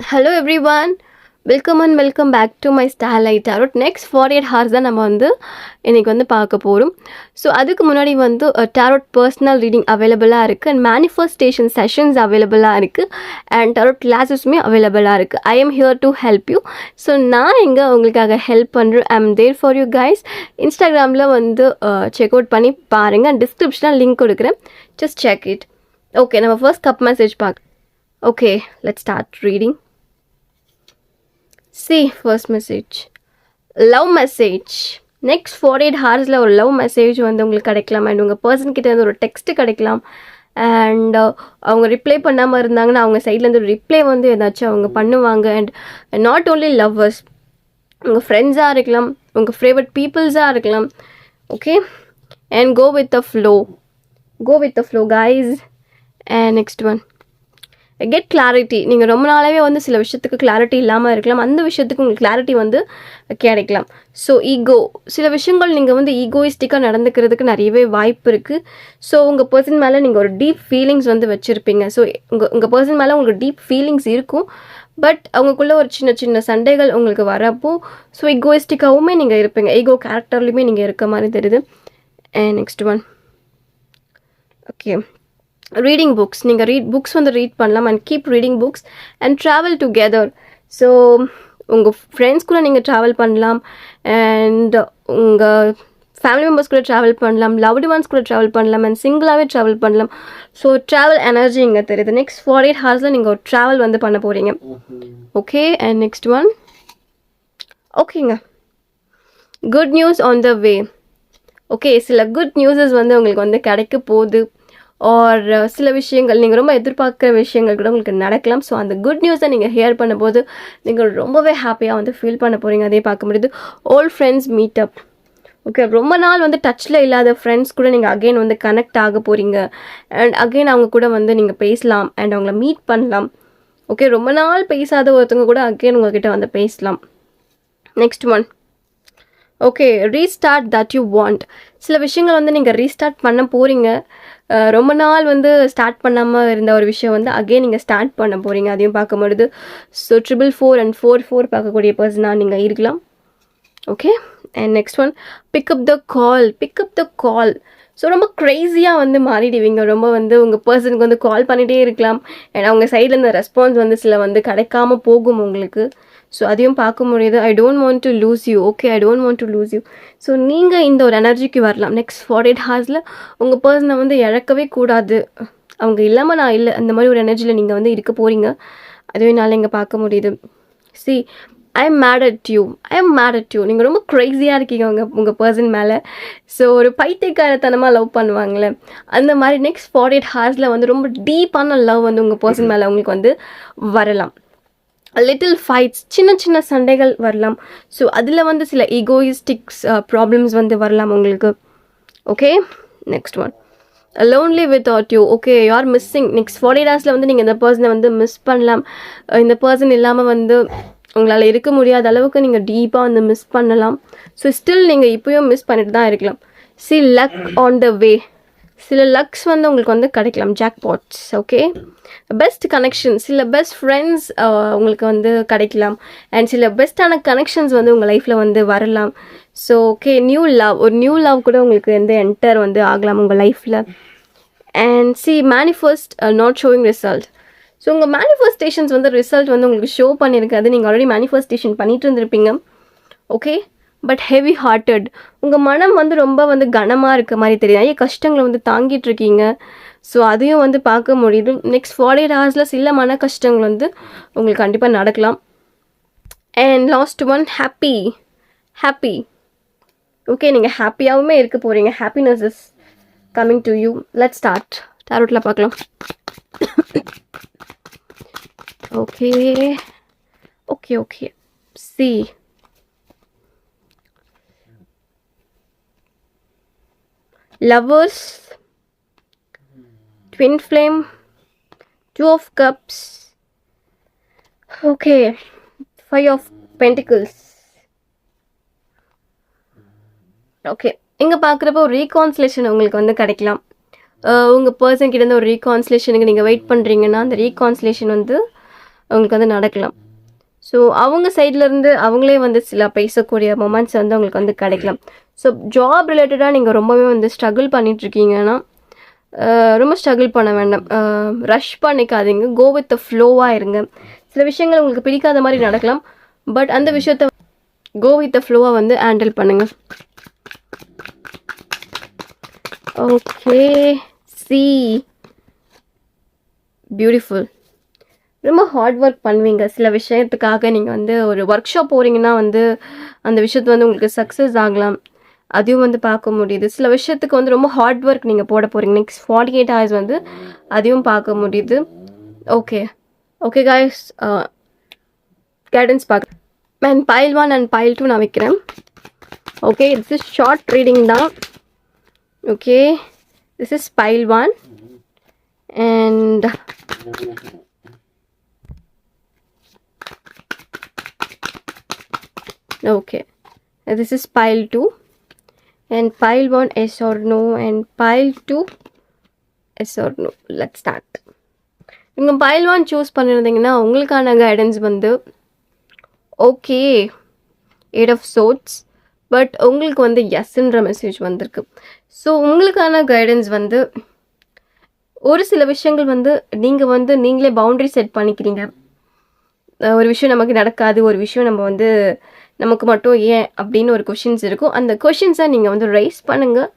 Hello everyone, welcome and welcome back to my Starlight Tarot. Next 48 hours தான் நம்ம இன்னைக்கு பார்க்க போகிறோம். ஸோ அதுக்கு முன்னாடி டாரோட் பர்சனல் ரீடிங் அவைலபிளாக இருக்குது அண்ட் மேனிஃபெஸ்டேஷன் செஷன்ஸ் அவைலபிளாக இருக்குது அண்ட் டாரோட் கிளாஸஸுமே அவைலபிளாக இருக்குது. I am here to help you. So நான் உங்களுக்காக ஹெல்ப் பண்ணுறேன். I am there for you guys. இன்ஸ்டாகிராமில் செக் அவுட் பண்ணி பாருங்கள் அண்ட் டிஸ்கிரிப்ஷனில் லிங்க் கொடுக்குறேன். Just check it. ஓகே, நம்ம ஃபர்ஸ்ட் கப் மெசேஜ் பார்க்க. Okay, let's start reading. See, first message. Love message. Next 48 hours ஒரு லவ் மெசேஜ் உங்களுக்கு கிடைக்கலாம் அண்ட் உங்கள் பர்சன் கிட்ட இருந்து ஒரு டெக்ஸ்ட் கிடைக்கலாம் அண்ட் அவங்க ரிப்ளை பண்ணாமல் இருந்தாங்கன்னா அவங்க சைட்லேருந்து ஒரு ரிப்ளை ஏதாச்சும் அவங்க பண்ணுவாங்க. அண்ட் நாட் ஓன்லி லவ்வர்ஸ், உங்கள் ஃப்ரெண்ட்ஸாக இருக்கலாம், உங்கள் ஃபேவரட் பீப்புள்ஸாக இருக்கலாம். Okay, and go with the flow guys. And next one, get clarity. நீங்கள் ரொம்ப நாளாகவே சில விஷயத்துக்கு கிளாரிட்டி இல்லாமல் இருக்கலாம், அந்த விஷயத்துக்கு உங்களுக்கு கிளாரிட்டி கிடைக்கலாம். ஸோ ஈகோ, சில விஷயங்கள் நீங்கள் ஈகோயிஸ்டிக்காக நடந்துக்கிறதுக்கு நிறையவே வாய்ப்பு இருக்குது. ஸோ உங்கள் பர்சன் மேலே நீங்கள் ஒரு டீப் ஃபீலிங்ஸ் வச்சுருப்பீங்க. ஸோ உங்கள் பர்சன் மேலே உங்களுக்கு டீப் ஃபீலிங்ஸ் இருக்கும், பட் அவங்களுக்குள்ளே ஒரு சின்ன சின்ன சண்டைகள் உங்களுக்கு வரப்போ ஸோ ஈகோயிஸ்டிக்காகவுமே நீங்கள் இருப்பீங்க, ஈகோ கேரக்டர்லையுமே நீங்கள் இருக்க மாதிரி தெரியுது. And next one, okay, reading books. நீங்கள் புக்ஸ் ரீட் பண்ணலாம் and keep reading books and travel together. So உங்கள் ஃப்ரெண்ட்ஸ் கூட நீங்கள் ட்ராவல் பண்ணலாம் அண்ட் உங்கள் ஃபேமிலி மெம்பர்ஸ் கூட ட்ராவல் பண்ணலாம், லவ்டு ஒன்ஸ் கூட ட்ராவல் பண்ணலாம் அண்ட் சிங்கிளாகவே ட்ராவல் பண்ணலாம். ஸோ ட்ராவல் எனர்ஜி இங்கே தெரியுது. நெக்ஸ்ட் 48 ஹவர்ஸில் நீங்கள் ஒரு ட்ராவல் பண்ண போகிறீங்க. ஓகே, அண்ட் நெக்ஸ்ட் ஒன், ஓகேங்க, good news on the way. Okay, சில குட் நியூஸஸ் உங்களுக்கு கிடைக்க போகுது ஆர் சில விஷயங்கள் நீங்கள் ரொம்ப எதிர்பார்க்குற விஷயங்கள் கூட உங்களுக்கு நடக்கலாம். ஸோ அந்த குட் நியூஸை நீங்கள் ஹியர் பண்ணும்போது நீங்கள் ரொம்பவே ஹாப்பியாக ஃபீல் பண்ண போகிறீங்க. அதே பார்க்க முடியுது. Volt friends meet up. Okay, ரொம்ப நாள் டச்சில் இல்லாத ஃப்ரெண்ட்ஸ் கூட நீங்கள் அகெயின் கனெக்ட் ஆக போகிறீங்க அண்ட் அகெயின் அவங்க கூட நீங்கள் பேசலாம் அண்ட் அவங்கள மீட் பண்ணலாம். ஓகே, ரொம்ப நாள் பேசாத ஒருத்தவங்க கூட அகெயின் உங்கள்கிட்ட பேசலாம். Next one, okay, restart that you want. சில விஷயங்கள் நீங்கள் ரீஸ்டார்ட் பண்ண போகிறீங்க. ரொம்ப நாள் ஸ்டார்ட் பண்ணாமல் இருந்த ஒரு விஷயம் அகெயின் நீங்கள் ஸ்டார்ட் பண்ண போகிறீங்க. அதையும் பார்க்க முடியுது. ஸோ 444 அண்ட் 44 பார்க்கக்கூடிய பர்சனாக நீங்கள் இருக்கலாம். Okay, and next one, pick up the call. So ரொம்ப க்ரேஸியாக மாறிடுவீங்க. ரொம்ப உங்கள் பர்சனுக்கு கால் பண்ணிகிட்டே இருக்கலாம் அண்ட் அவங்க சைடில் இந்த ரெஸ்பான்ஸ் சில கிடைக்காம போகும் உங்களுக்கு. ஸோ அதையும் பார்க்க முடியுது. I don't want to lose you. Okay, I don't want to lose you. So நீங்கள் இந்த ஒரு எனர்ஜிக்கு வரலாம். நெக்ஸ்ட் 48 ஹவர்ஸில் உங்கள் பர்சனை இழக்கவே கூடாது. அவங்க இல்லாமல் நான் இல்லை, அந்த மாதிரி ஒரு எனர்ஜியில் நீங்கள் இருக்க போகிறீங்க. அதுவே என்னால் இங்கே பார்க்க முடியுது. See, I am mad at you. நீங்கள் ரொம்ப க்ரேஸியாக இருக்கீங்க உங்கள் பர்சன் மேலே. ஸோ ஒரு பைத்தியக்காரத்தனமாக லவ் பண்ணுவாங்களே அந்த மாதிரி நெக்ஸ்ட் 48 ஹவர்ஸில் ரொம்ப டீப்பான லவ் உங்கள் பர்சன் மேலே உங்களுக்கு வரலாம். லிட்டில் ஃபைட்ஸ், சின்ன சின்ன சண்டைகள் வரலாம். ஸோ அதில் சில ஈகோயிஸ்டிக்ஸ் ப்ராப்ளம்ஸ் வரலாம் உங்களுக்கு. Okay, next one, lonely without you. Okay, you are missing. Next 48 ஹவர்ஸில் நீங்கள் இந்த பர்சனை மிஸ் பண்ணலாம். இந்த பர்சன் இல்லாமல் உங்களால் இருக்க முடியாத அளவுக்கு நீங்கள் டீப்பாக மிஸ் பண்ணலாம். ஸோ ஸ்டில் நீங்கள் இப்போயும் மிஸ் பண்ணிட்டு தான் இருக்கலாம். சி, லக் ஆன் த வே. சில லக்ஸ் உங்களுக்கு கிடைக்கலாம், ஜாக்பாட்ஸ். ஓகே, பெஸ்ட் கனெக்ஷன், சில பெஸ்ட் ஃப்ரெண்ட்ஸ் உங்களுக்கு கிடைக்கலாம் அண்ட் சில பெஸ்ட்டான கனெக்ஷன்ஸ் உங்கள் லைஃப்பில் வரலாம். ஸோ ஓகே, நியூ லவ், ஒரு நியூ லவ் கூட உங்களுக்கு என்டர் ஆகலாம் உங்கள் லைஃப்பில். And C, manifest not showing result. So உங்கள் மேனிஃபெஸ்டேஷன்ஸ் ரிசல்ட் உங்களுக்கு ஷோ பண்ணியிருக்காது. நீங்கள் ஆல்ரெடி மேனிஃபெஸ்டேஷன் பண்ணிட்டு இருந்திருப்பீங்க. ஓகே, பட் ஹெவி ஹார்ட்டட், உங்கள் மனம் ரொம்ப கனமாக இருக்க மாதிரி தெரியுது. நிறைய கஷ்டங்களை தாங்கிட்டு இருக்கீங்க. ஸோ அதையும் பார்க்க முடியுது. நெக்ஸ்ட் 48 ஹவர்ஸில் சில மன கஷ்டங்கள் உங்களுக்கு கண்டிப்பாக நடக்கலாம். And last one, happy. Okay, நீங்கள் ஹாப்பியாகவுமே இருக்க போகிறீங்க. Happiness is coming to you. Let's start. டாரோட்டில் பார்க்கலாம். Okay, see, lovers, twin flame, 2 of cups. Okay, 5 of pentacles. Okay, இங்கே பார்க்குறப்போ ஒரு ரீகான்சிலேஷன் உங்களுக்கு கிடைக்கலாம். உங்கள் பர்சன் கிட்ட இருந்து ஒரு ரீகான்சிலேஷனுக்கு நீங்கள் வெயிட் பண்ணுறீங்கன்னா அந்த ரீகான்சிலேஷன் உங்களுக்கு வந்து நடக்கலாம். ஸோ அவங்க சைட்லேருந்து அவங்களே வந்து சில பேசக்கூடிய மொமெண்ட்ஸ் வந்து உங்களுக்கு வந்து கிடைக்கலாம். ஸோ ஜாப் ரிலேட்டடாக நீங்கள் ரொம்பவே வந்து ஸ்ட்ரகிள் பண்ணிகிட்ருக்கீங்கன்னா ரொம்ப ஸ்ட்ரகிள் பண்ண வேண்டாம், ரஷ் பண்ணிக்காதீங்க, கோ வித் த ஃப்ளோவாக இருங்க. சில விஷயங்கள் உங்களுக்கு பிடிக்காத மாதிரி நடக்கலாம், பட் அந்த விஷயத்த கோ வித் த ஃப்ளோவாக வந்து ஹேண்டில் பண்ணுங்கள். Okay, C beautiful. ரொம்ப ஹார்ட் ஒர்க் பண்ணுவீங்க சில விஷயத்துக்காக. நீங்கள் வந்து ஒரு ஒர்க் ஷாப் போகிறீங்கன்னா வந்து அந்த விஷயத்து வந்து உங்களுக்கு சக்ஸஸ் ஆகலாம், அதையும் வந்து பார்க்க முடியுது. சில விஷயத்துக்கு வந்து ரொம்ப ஹார்ட் ஒர்க் நீங்கள் போட போகிறீங்க, நெக்ஸ்ட் 48 hours வந்து அதையும் பார்க்க முடியுது. ஓகே ஓகே காய்ஸ், கைடன்ஸ் பார்க்க மேன் pile 1 அண்ட் pile 2 நான் வைக்கிறேன். Okay, this is short reading தான். ஓகே, திஸ் இஸ் pile 1 அண்ட் okay, this is pile 2 and pile 1 yes or no and pile 2 yes or no. Let's start. நீங்கள் pile 1 choose பண்ணியிருந்தீங்கன்னா உங்களுக்கான guidance வந்து okay 8 of swords, but உங்களுக்கு வந்து எஸ்ன்ற message வந்திருக்கு. So உங்களுக்கான கைடன்ஸ் வந்து ஒரு சில விஷயங்கள் வந்து நீங்கள் வந்து நீங்களே பவுண்ட்ரி செட் பண்ணிக்கிறீங்க. ஒரு விஷயம் நமக்கு நடக்காது, ஒரு விஷயம் நம்ம வந்து நமக்கு மட்டும் ஏன் அப்படின்னு ஒரு கொஷின்ஸ் இருக்கும். அந்த கொஷின்ஸை நீங்கள் வந்து ரைஸ் பண்ணுங்கள்,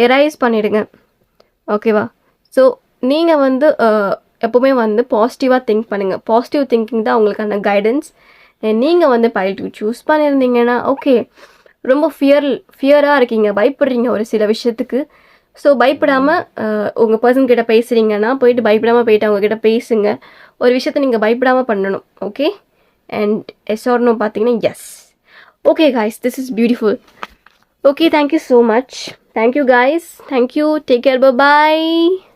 எரைஸ் பண்ணிவிடுங்க. ஓகேவா? ஸோ நீங்கள் வந்து எப்போவுமே வந்து பாசிட்டிவாக திங்க் பண்ணுங்கள். பாசிட்டிவ் திங்கிங் தான் உங்களுக்கான கைடன்ஸ். நீங்கள் வந்து pile 2 சூஸ் பண்ணியிருந்தீங்கன்னா ஓகே, ரொம்ப ஃபியராக இருக்கீங்க, பயப்படுறீங்க ஒரு சில விஷயத்துக்கு. ஸோ பயப்படாமல் உங்கள் பர்சன் கிட்ட பேசுகிறீங்கன்னா போயிட்டு பயப்படாமல் போயிட்டு அவங்கக்கிட்ட பேசுங்க. ஒரு விஷயத்தை நீங்கள் பயப்படாமல் பண்ணணும். Okay, and yes or no பார்த்தீங்கன்னா yes. Okay guys, this is beautiful. Okay, thank you so much. Thank you guys. Thank you. Take care. Bye bye.